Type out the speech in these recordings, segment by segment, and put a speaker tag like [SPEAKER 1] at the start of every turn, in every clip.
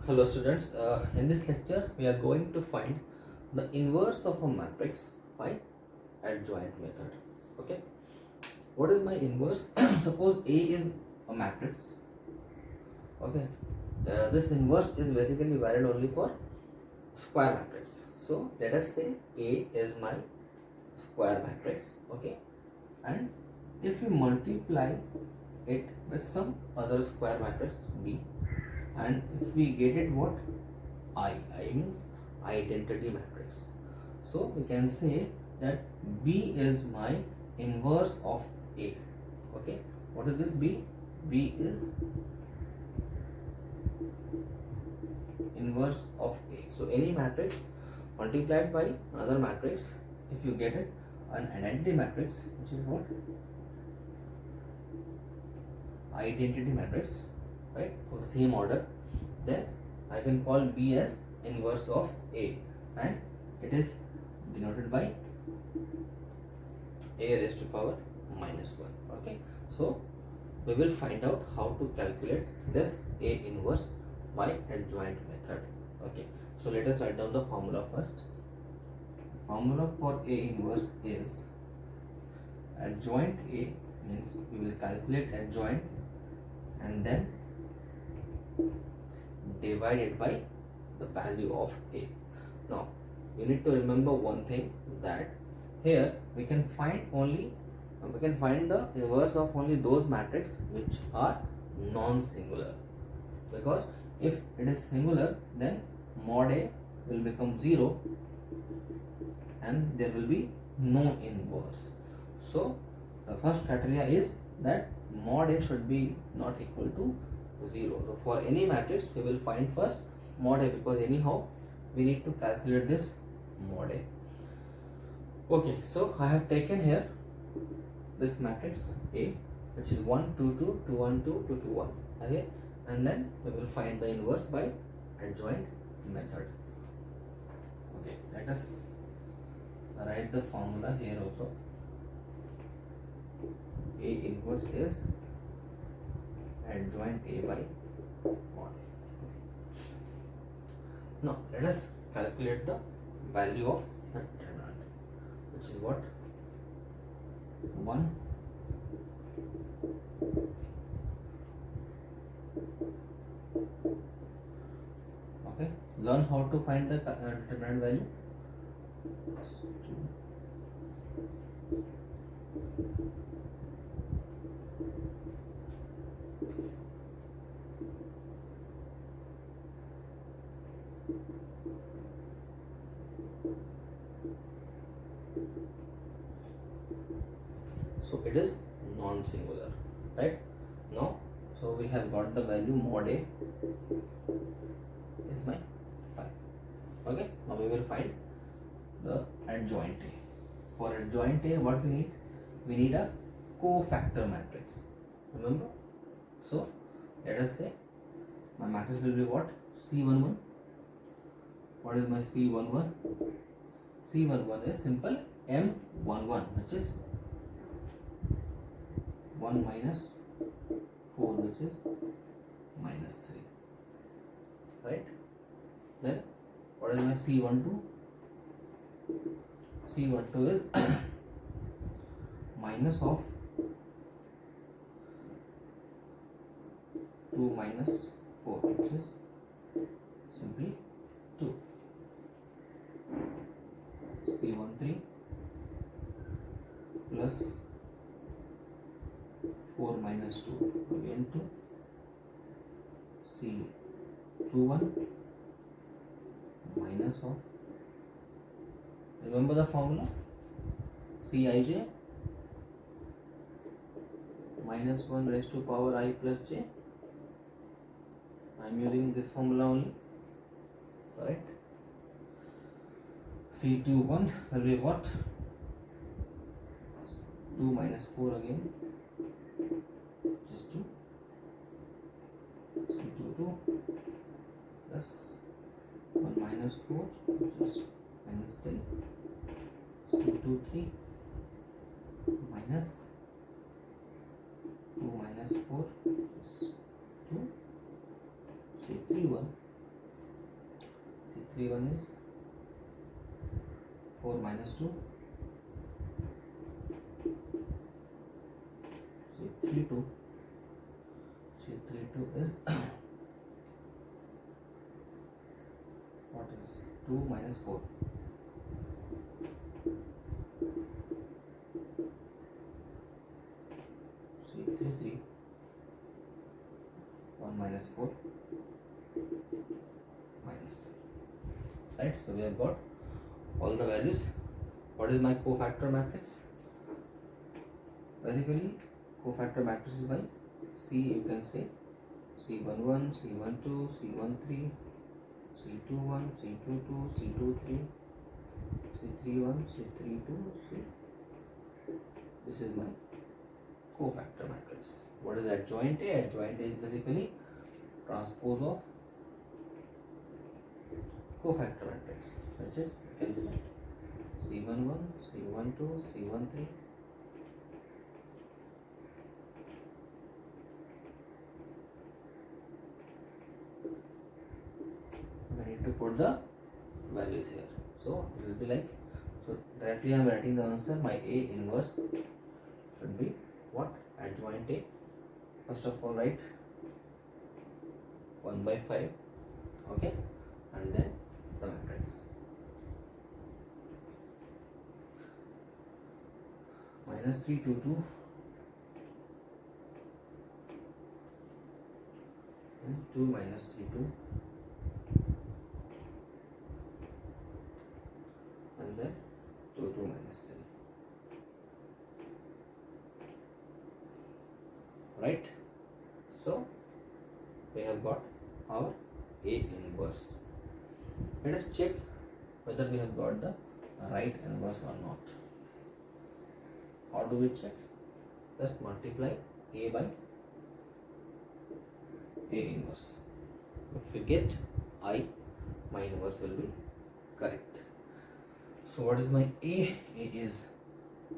[SPEAKER 1] Hello students, in this lecture we are going to find the inverse of a matrix by adjoint method. Okay, what is my inverse? Suppose A is a matrix. Okay, this inverse is basically valid only for square matrix. So let us say A is my square matrix. Okay, and if we multiply it with some other square matrix B, and if we get it what, I means identity matrix. So we can say that B is my inverse of A. Okay, what is this B? B is inverse of A. So any matrix multiplied by another matrix, if you get it an identity matrix, which is what, identity matrix, right, for the same order, then I can call B as inverse of A, and it is denoted by A raised to power minus 1. Okay, so we will find out how to calculate this A inverse by adjoint method. Okay, so let us write down the formula first. Formula for A inverse is adjoint A, means we will calculate adjoint and then divide it by the value of A. Now you need to remember one thing, that here we can find the inverse of only those matrices which are non-singular, because if it is singular then mod A will become 0 and there will be no inverse. So the first criteria is that mod A should be not equal to 0. So for any matrix we will find first mod A, because anyhow we need to calculate this mod A. Okay, so I have taken here this matrix A, which is 1 2 2 2 1 2 2 2 1. Okay, and then we will find the inverse by adjoint method. Okay, let us write the formula here also. A inverse is adjoint A by mod. Now let us calculate the value of the determinant, which is what, 1 okay. Learn how to find the determinant value. So it is non-singular, right? Now, so we have got the value mod A is my 5. Okay, now we will find the adjoint A. For adjoint A, what we need? We need a cofactor matrix. Remember? So let us say my matrix will be what? C11. What is my C11? C11 is simple M11, which is 1 minus 4, which is minus 3, right? Then what is my C12? C12 is minus of 2 minus 4, which is simply 2. C13 plus 4 minus 2 again 2. C21 minus of, remember the formula, Cij minus 1 raised to power I plus j. I am using this formula only, correct? C21 will be what? 2 minus 4 again, which is 2. C22 plus 1 minus 4, which is minus 10. C23 minus 2 minus 4, which is 2. C31 3 1 is 4 minus 2. C3 2. C3 2 is what is 2 minus 4. C3 3. 1 minus 4 minus 3. Right, so we have got all the values. What is my cofactor matrix? Basically, cofactor matrix is by C, you can say C11, C12, C13, C21, C22, C23, C31, C32, C. This is my cofactor matrix. What is adjoint A? Adjoint A is basically transpose of cofactor matrix, which is, you can say C11, C12, C13. We need to put the values here. So it will be like, so directly I am writing the answer. My A inverse should be what? Adjoint A. First of all, write 1 by 5. Okay, and then the matrix. Minus 3 2 2 and 2 minus 3 2 and then 2 2 minus 3. Right, so we have got our A inverse. Let us check whether we have got the right inverse or not. How do we check? Just multiply A by A inverse. If we get I, my inverse will be correct. So what is my A? A is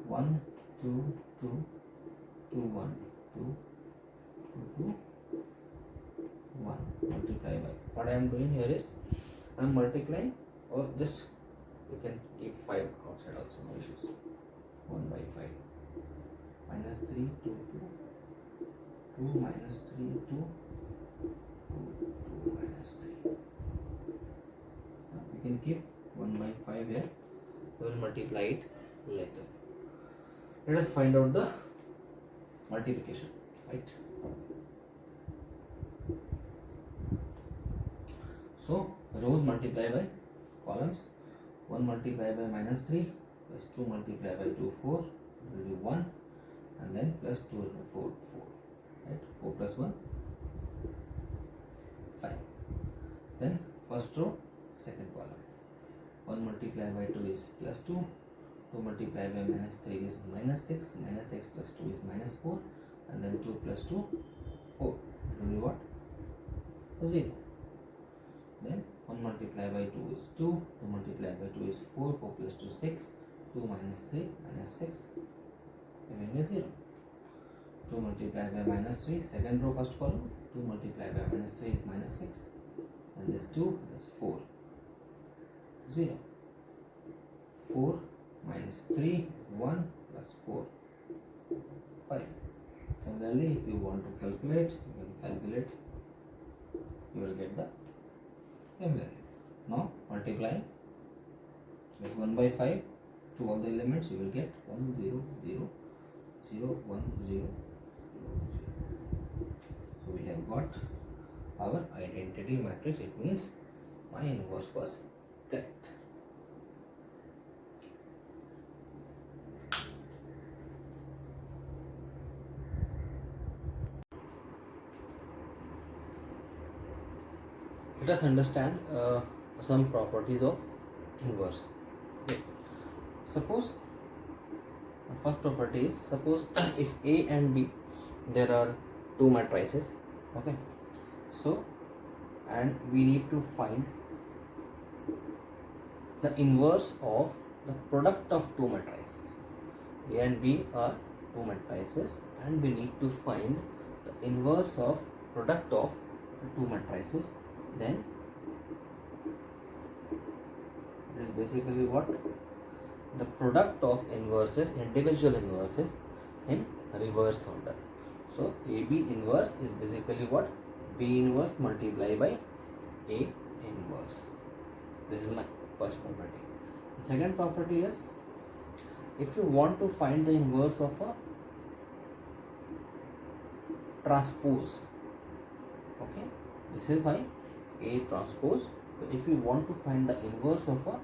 [SPEAKER 1] 1 2 2 2 1 2 2 1 multiply by, what I am doing here is I am multiplying, or just you can keep 5 outside also, no issues. 1 by 5 minus 3 2 2 2 minus 3 2 2 2 minus 3. Now we can keep 1 by 5 here. We will multiply it later. Let us find out the multiplication, right? So rows multiply by columns. 1 multiply by minus 3 plus 2 multiply by 2 4 will be 1, and then plus 2 will be 4 4, right? 4 plus 1 5. Then first row, second column. 1 multiply by 2 is plus 2, 2 multiply by minus 3 is minus 6, minus 6 plus 2 is minus 4, and then 2 plus 2 4. It will be what? 0. Then 1 multiply by 2 is 2, 2 multiply by 2 is 4, 4 plus 2 6, 2 minus 3 minus 6, giving me 0. 2 multiply by minus 3, second row, first column, 2 multiply by minus 3 is minus 6, and this 2 is 4, 0. 4 minus 3, 1 plus 4, 5. Similarly, if you want to calculate, you can calculate, you will get the m value. Now multiply this 1 by 5 to all the elements, you will get 1 0 0 0 1 0 0 0. So we have got our identity matrix. It means my inverse was correct. Let us understand some properties of inverse. Okay. Suppose first property is, suppose if A and B, there are two matrices, okay, so and we need to find the inverse of the product of two matrices. A and B are two matrices, and we need to find the inverse of product of two matrices. Then is basically what? The product of inverses, individual inverses in reverse order. So AB inverse is basically what? B inverse multiplied by A inverse. This is my first property. The second property is, if you want to find the inverse of a transpose, okay, this is my A transpose. So if you want to find the inverse of a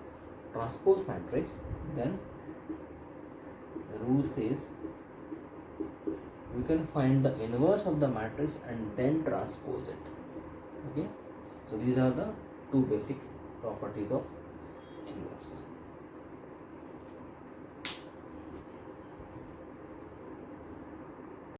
[SPEAKER 1] transpose matrix, then the rule says you can find the inverse of the matrix and then transpose it. Okay, so these are the two basic properties of inverse.